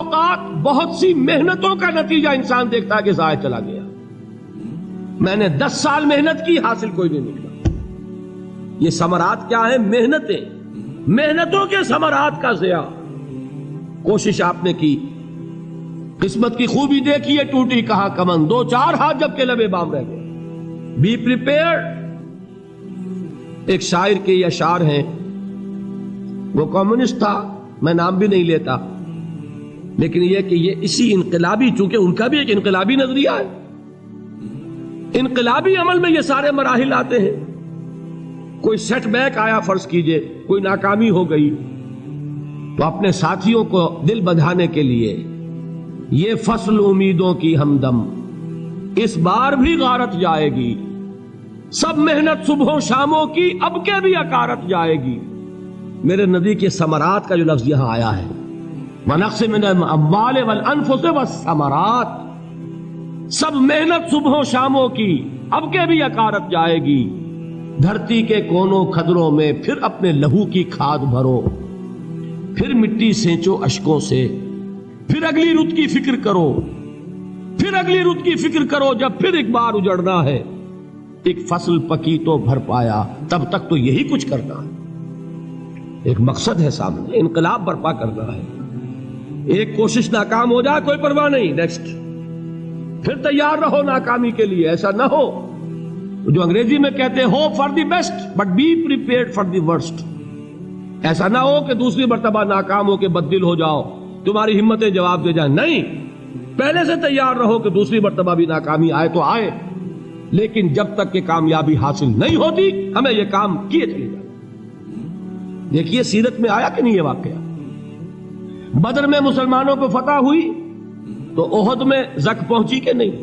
اوقات بہت سی محنتوں کا نتیجہ انسان دیکھتا ہے کہ ضائع چلا گیا، میں نے 10 سال محنت کی، حاصل کوئی نہیں نکلا۔ یہ ثمرات کیا ہیں؟ محنتیں، محنتوں کے ثمرات کا ضیاع۔ کوشش آپ نے کی، قسمت کی خوبی دیکھی ہے، ٹوٹی کہاں کمن، 2-4 ہاتھ جب کے لبے بام رہ گئے۔ Be prepared. ایک شاعر کے یہ اشعار ہیں، وہ کمیونسٹ تھا، میں نام بھی نہیں لیتا، لیکن یہ کہ یہ اسی انقلابی، چونکہ ان کا بھی ایک انقلابی نظریہ ہے، انقلابی عمل میں یہ سارے مراحل آتے ہیں۔ کوئی سیٹ بیک آیا، فرض کیجئے کوئی ناکامی ہو گئی، تو اپنے ساتھیوں کو دل بندھانے کے لیے یہ فصل امیدوں کی ہمدم اس بار بھی غارت جائے گی، سب محنت صبحوں شاموں کی اب کے بھی اکارت جائے گی۔ میرے نبی کے ثمرات کا جو لفظ یہاں آیا ہے، وَنَقْصٍ مِّنَ الْأَمْوَالِ وَالْأَنفُسِ وَالثَّمَرَاتِ، سب محنت صبحوں شاموں کی اب کے بھی اکارت جائے گی۔ دھرتی کے کونوں کھدروں میں پھر اپنے لہو کی کھاد بھرو، پھر مٹی سینچو اشکوں سے، پھر اگلی رت کی فکر کرو، پھر اگلی رت کی فکر کرو، جب پھر ایک بار اجڑنا ہے۔ ایک فصل پکی تو بھر پایا، تب تک تو یہی کچھ کرنا ہے۔ ایک مقصد ہے سامنے، انقلاب برپا کرنا ہے۔ ایک کوشش ناکام ہو جائے کوئی پرواہ نہیں، نیکسٹ، پھر تیار رہو ناکامی کے لیے۔ ایسا نہ ہو جو انگریزی میں کہتے ہیں hope for the best but be prepared for the worst. ایسا نہ ہو کہ دوسری مرتبہ ناکام ہو کے بددل ہو جاؤ، تمہاری ہمتیں جواب دے جائیں۔ نہیں، پہلے سے تیار رہو کہ دوسری مرتبہ بھی ناکامی آئے تو آئے، لیکن جب تک کہ کامیابی حاصل نہیں ہوتی ہمیں یہ کام کیے چلے جائیں۔ دیکھیے سیرت میں آیا کہ نہیں یہ واقعہ؟ بدر میں مسلمانوں کو فتح ہوئی تو احد میں زک پہنچی کہ نہیں؟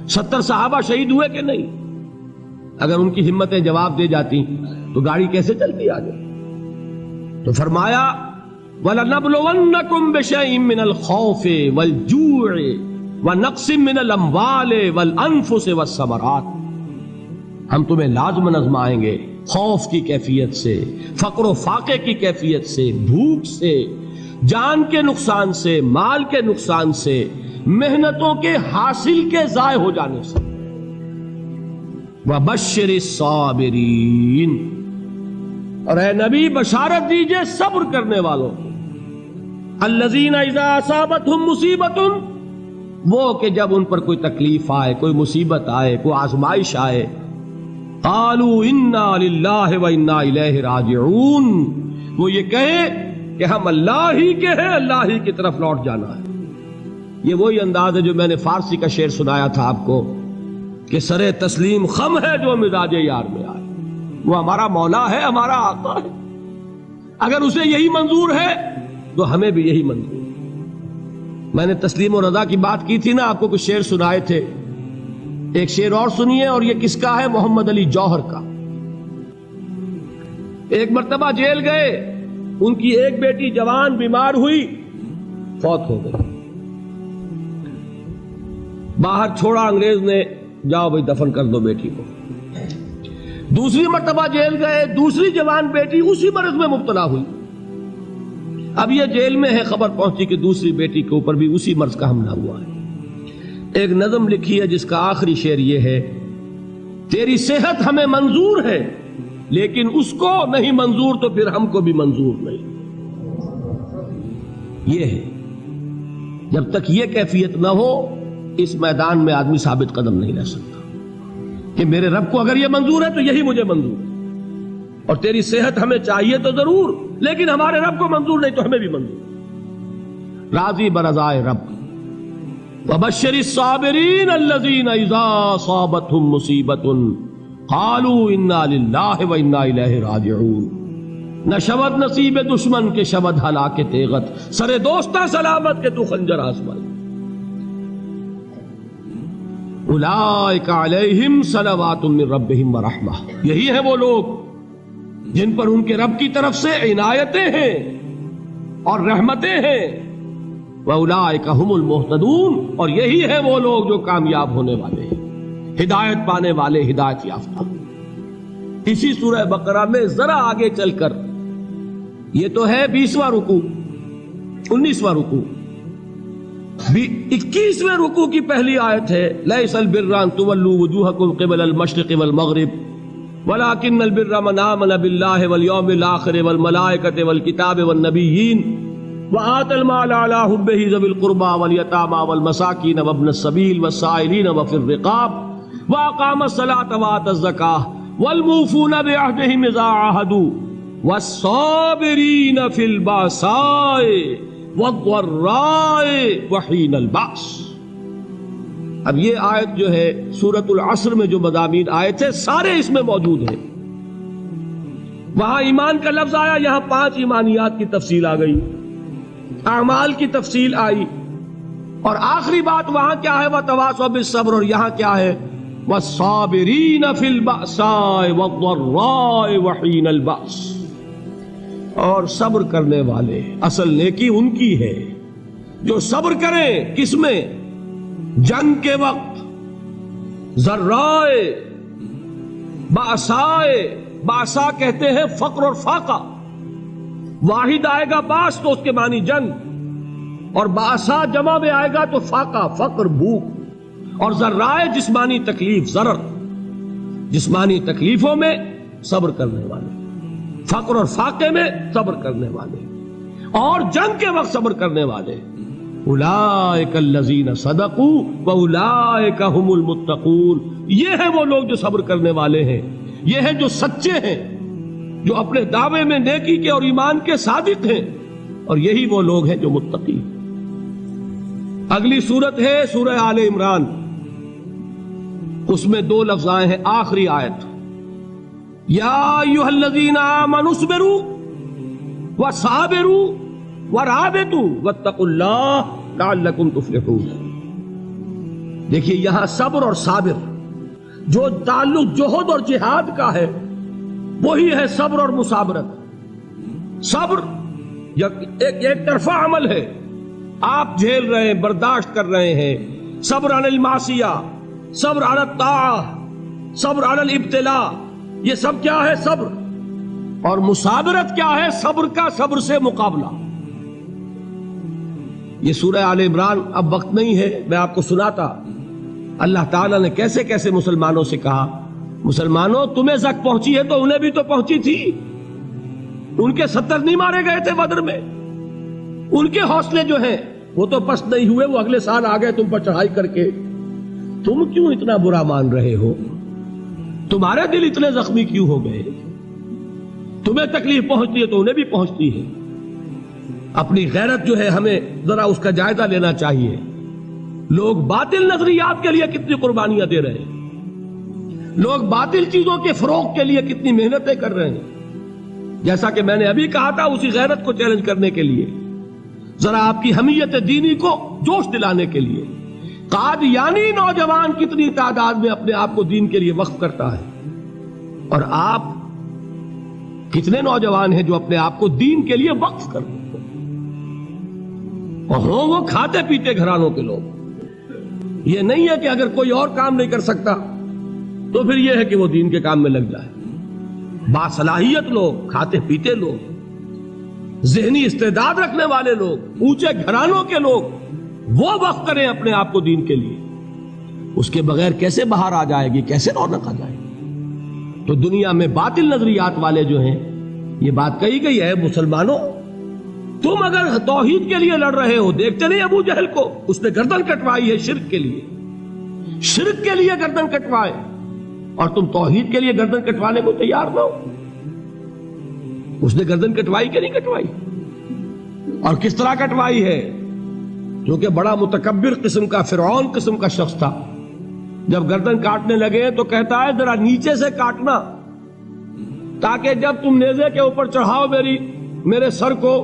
70 صحابہ شہید ہوئے کہ نہیں؟ اگر ان کی ہمتیں جواب دے جاتی تو گاڑی کیسے چلتی آگے؟ تو فرمایا وَلَنَبْلُوَنَّكُمْ بِشَيْءٍ مِّنَ الْخَوْفِ وَالْجُوعِ وَنَقْصٍ مِّنَ الْأَمْوَالِ وَالْأَنفُسِ وَالثَّمَرَاتِ، ہم تمہیں لازم آزمائیں گے، خوف کی کیفیت سے، فقر و فاقے کی کیفیت سے، بھوک سے، جان کے نقصان سے، مال کے نقصان سے، محنتوں کے حاصل کے ضائع ہو جانے سے۔ وَبَشِّرِ الصَّابِرِينَ، اور اے نبی بشارت دیجئے صبر کرنے والوں کو۔ الَّذِينَ إِذَا أَصَابَتْهُمْ مُصِيبَةٌ، وہ کہ جب ان پر کوئی تکلیف آئے، کوئی مصیبت آئے، کوئی آزمائش آئے، قالوا انا للہ وانا الیہ راجعون، وہ یہ کہیں کہ ہم اللہ ہی کے ہیں، اللہ ہی کی طرف لوٹ جانا ہے۔ یہ وہی انداز ہے جو میں نے فارسی کا شعر سنایا تھا آپ کو کہ سرے تسلیم خم ہے جو مزاج یار میں آئے۔ وہ ہمارا مولا ہے، ہمارا آقا ہے، اگر اسے یہی منظور ہے تو ہمیں بھی یہی منظور ہے۔ میں نے تسلیم و رضا کی بات کی تھی نا، آپ کو کچھ شعر سنائے تھے، ایک شعر اور سنیے، اور یہ کس کا ہے؟ محمد علی جوہر کا۔ ایک مرتبہ جیل گئے، ان کی ایک بیٹی جوان بیمار ہوئی، فوت ہو گئی، باہر چھوڑا انگریز نے، جاؤ بھائی دفن کر دو بیٹی کو۔ دوسری مرتبہ جیل گئے، دوسری جوان بیٹی اسی مرض میں مبتلا ہوئی، اب یہ جیل میں ہے، خبر پہنچی کہ دوسری بیٹی کے اوپر بھی اسی مرض کا حملہ ہوا ہے۔ ایک نظم لکھی ہے جس کا آخری شعر یہ ہے، تیری صحت ہمیں منظور ہے لیکن اس کو نہیں منظور تو پھر ہم کو بھی منظور نہیں۔ یہ ہے، جب تک یہ کیفیت نہ ہو اس میدان میں آدمی ثابت قدم نہیں رہ سکتا کہ میرے رب کو اگر یہ منظور ہے تو یہی مجھے منظور ہے، اور تیری صحت ہمیں چاہیے تو ضرور، لیکن ہمارے رب کو منظور نہیں تو ہمیں بھی منظور۔ راضی برضائے رب۔ وَبَشِّرِ الصَّابِرِينَ الَّذِينَ إِذَا أَصَابَتْهُمْ مُصِيبَةٌ قَالُوا إِنَّا لِلَّهِ وَإِنَّا إِلَيْهِ رَاجِعُونَ۔ نہ شود نصیب دشمن کے شود ہلاک تیغت، سر دوستہ سلامت کے تو خنجر آزمائی۔ اولئک علیہم صلوات من ربہم ورحمہ، یہی ہے وہ لوگ جن پر ان کے رب کی طرف سے عنایتیں ہیں اور رحمتیں ہیں۔ وَأُولَٰئِكَ هُمُ الْمُهْتَدُونَ، اور یہی ہے وہ لوگ جو کامیاب ہونے والے ہیں، ہدایت پانے والے، ہدایت یافتہ۔ اسی سورہ بقرہ میں ذرا آگے چل کر، یہ تو ہے 20واں رکوع، 19واں رکوع، بھی 21ویں رکوع کی پہلی آیت ہے، لیس البر ان تولوا وجوہکم قبل المشرق والمغرب ولکن البر من آمن باللہ والیوم الآخر والملائکۃ والکتاب والنبیین وآتى المال على حبه ذوي القربى واليتامى والمساكين وابن السبيل والسائلين وفي الرقاب وأقام الصلاة وآتى الزكاة والموفون بعهدهم إذا عاهدوا والصابرين في البأساء والضراء وحين البأس۔ اب یہ آیت جو ہے سورۃ العصر میں جو مضامین آئے تھے سارے اس میں موجود ہیں۔ وہاں ایمان کا لفظ آیا، یہاں 5 ایمانیات کی تفصیل آ گئی، اعمال کی تفصیل آئی، اور آخری بات وہاں کیا ہے وَتَوَاصَوْا بِالصَّبْرِ، اور یہاں کیا ہے وَالصَّابِرِينَ فِي الْبَأْسَاءِ وَالضَّرَّاءِ وَحِينَ الْبَأْسِ، اور صبر کرنے والے، اصل نیکی ان کی ہے جو صبر کریں، کس میں؟ جنگ کے وقت، ذرائے، بأسائے، بأسا کہتے ہیں فقر اور فاقہ، واحد آئے گا باس تو اس کے معنی جنگ، اور باسا جمع میں آئے گا تو فاقہ، فقر، بھوک، اور ذرائے جسمانی تکلیف، ضرر، جسمانی تکلیفوں میں صبر کرنے والے، فقر اور فاقے میں صبر کرنے والے، اور جنگ کے وقت صبر کرنے والے، اولئک الذین صدقوا واولئک هم المتقون، یہ ہیں وہ لوگ جو صبر کرنے والے ہیں، یہ ہیں جو سچے ہیں، جو اپنے دعوے میں نیکی کے اور ایمان کے صادق ہیں، اور یہی وہ لوگ ہیں جو متقی۔ اگلی سورت ہے سورہ آل عمران، اس میں 2 لفظ آئے ہیں، آخری آیت، یا ایھا الذین آمنوا اصبروا وصابروا ورابطوا واتقوا اللہ لعلکم تفلحون۔ دیکھیے یہاں صبر اور صابر جو تعلق جہد اور جہاد کا ہے وہی ہے صبر اور مصابرت۔ صبر ایک طرفہ عمل ہے، آپ جھیل رہے ہیں، برداشت کر رہے ہیں، صبر علی المعصیہ، صبر علی الطاعہ، صبر علی الابتلاء، یہ سب کیا ہے؟ صبر۔ اور مصابرت کیا ہے؟ صبر کا صبر سے مقابلہ۔ یہ سورہ آل عمران، اب وقت نہیں ہے میں آپ کو سناتا اللہ تعالیٰ نے کیسے کیسے مسلمانوں سے کہا، مسلمانوں تمہیں زک پہنچی ہے تو انہیں بھی تو پہنچی تھی، ان کے 70 نہیں مارے گئے تھے بدر میں، ان کے حوصلے جو ہیں وہ تو پست نہیں ہوئے، وہ اگلے سال آ گئے تم پر چڑھائی کر کے، تم کیوں اتنا برا مان رہے ہو؟ تمہارے دل اتنے زخمی کیوں ہو گئے؟ تمہیں تکلیف پہنچتی ہے تو انہیں بھی پہنچتی ہے۔ اپنی غیرت جو ہے ہمیں ذرا اس کا جائزہ لینا چاہیے۔ لوگ باطل نظریات کے لیے کتنی قربانیاں دے رہے ہیں، لوگ باطل چیزوں کے فروغ کے لیے کتنی محنتیں کر رہے ہیں۔ جیسا کہ میں نے ابھی کہا تھا، اسی غیرت کو چیلنج کرنے کے لیے، ذرا آپ کی حمیت دینی کو جوش دلانے کے لیے، قادیانی نوجوان کتنی تعداد میں اپنے آپ کو دین کے لیے وقف کرتا ہے، اور آپ کتنے نوجوان ہیں جو اپنے آپ کو دین کے لیے وقف کرتے ہیں، اور ہوں وہ کھاتے پیتے گھرانوں کے لوگ۔ یہ نہیں ہے کہ اگر کوئی اور کام نہیں کر سکتا تو پھر یہ ہے کہ وہ دین کے کام میں لگ جائے۔ باصلاحیت لوگ، کھاتے پیتے لوگ، ذہنی استعداد رکھنے والے لوگ، اونچے گھرانوں کے لوگ، وہ وقف کریں اپنے آپ کو دین کے لیے۔ اس کے بغیر کیسے باہر آ جائے گی، کیسے رونق آ جائے گی؟ تو دنیا میں باطل نظریات والے جو ہیں، یہ بات کہی گئی ہے، مسلمانوں تم اگر توحید کے لیے لڑ رہے ہو، دیکھتے نہیں ابو جہل کو، اس نے گردن کٹوائی ہے شرک کے لیے، شرک کے لیے گردن کٹوائے، اور تم توحید کے لیے گردن کٹوانے کو تیار نہ ہو۔ اس نے گردن کٹوائی کہ نہیں کٹوائی؟ اور کس طرح کٹوائی ہے؟ جو کہ بڑا متکبر قسم کا، فرعون قسم کا شخص تھا، جب گردن کاٹنے لگے تو کہتا ہے ذرا نیچے سے کاٹنا، تاکہ جب تم نیزے کے اوپر چڑھاؤ میرے سر کو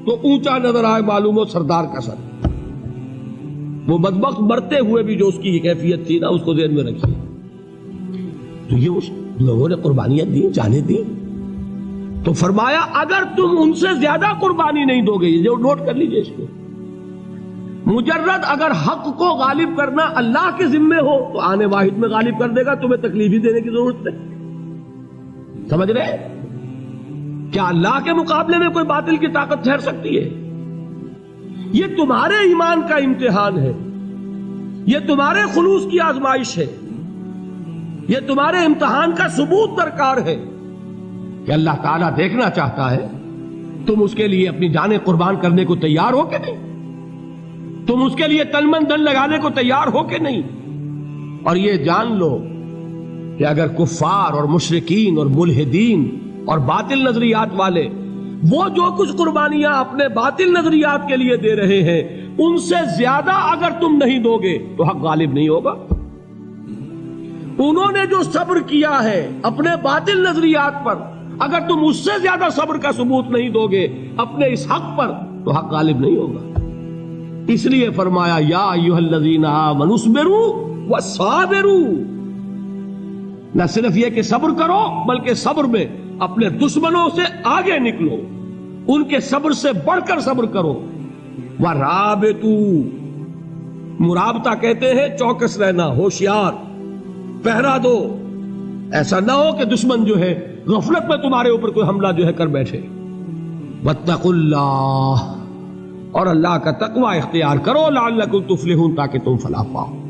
تو اونچا نظر آئے، معلوم ہو سردار کا سر۔ وہ بدبخت مرتے ہوئے بھی جو اس کی کیفیت تھی نا، اس کو ذہن میں رکھیے۔ تو یہ اس لوگوں نے قربانیاں دی، جانیں دی، تو فرمایا اگر تم ان سے زیادہ قربانی نہیں دو گے، یہ نوٹ کر لیجئے اس کو، مجرد اگر حق کو غالب کرنا اللہ کے ذمے ہو تو آنے واحد میں غالب کر دے گا، تمہیں تکلیف ہی دینے کی ضرورت نہیں۔ سمجھ رہے؟ کیا اللہ کے مقابلے میں کوئی باطل کی طاقت ٹھہر سکتی ہے؟ یہ تمہارے ایمان کا امتحان ہے، یہ تمہارے خلوص کی آزمائش ہے، یہ تمہارے امتحان کا ثبوت درکار ہے کہ اللہ تعالیٰ دیکھنا چاہتا ہے تم اس کے لیے اپنی جانیں قربان کرنے کو تیار ہو کہ نہیں، تم اس کے لیے تن من دن لگانے کو تیار ہو کہ نہیں۔ اور یہ جان لو کہ اگر کفار اور مشرکین اور ملحدین اور باطل نظریات والے وہ جو کچھ قربانیاں اپنے باطل نظریات کے لیے دے رہے ہیں ان سے زیادہ اگر تم نہیں دو گے تو حق غالب نہیں ہوگا۔ انہوں نے جو صبر کیا ہے اپنے باطل نظریات پر، اگر تم اس سے زیادہ صبر کا ثبوت نہیں دو گے اپنے اس حق پر تو حق غالب نہیں ہوگا۔ اس لیے فرمایا یا ایھا الذین آمنوا اصبروا وصابروا، نہ صرف یہ کہ صبر کرو بلکہ صبر میں اپنے دشمنوں سے آگے نکلو، ان کے صبر سے بڑھ کر صبر کرو۔ ورابطوا، مرابطہ کہتے ہیں چوکس رہنا، ہوشیار، پہرا دو، ایسا نہ ہو کہ دشمن جو ہے غفلت میں تمہارے اوپر کوئی حملہ جو ہے کر بیٹھے۔ واتقوا اللہ، اور اللہ کا تقوی اختیار کرو، لعلکم تفلحون، تاکہ تم فلاح پاؤ۔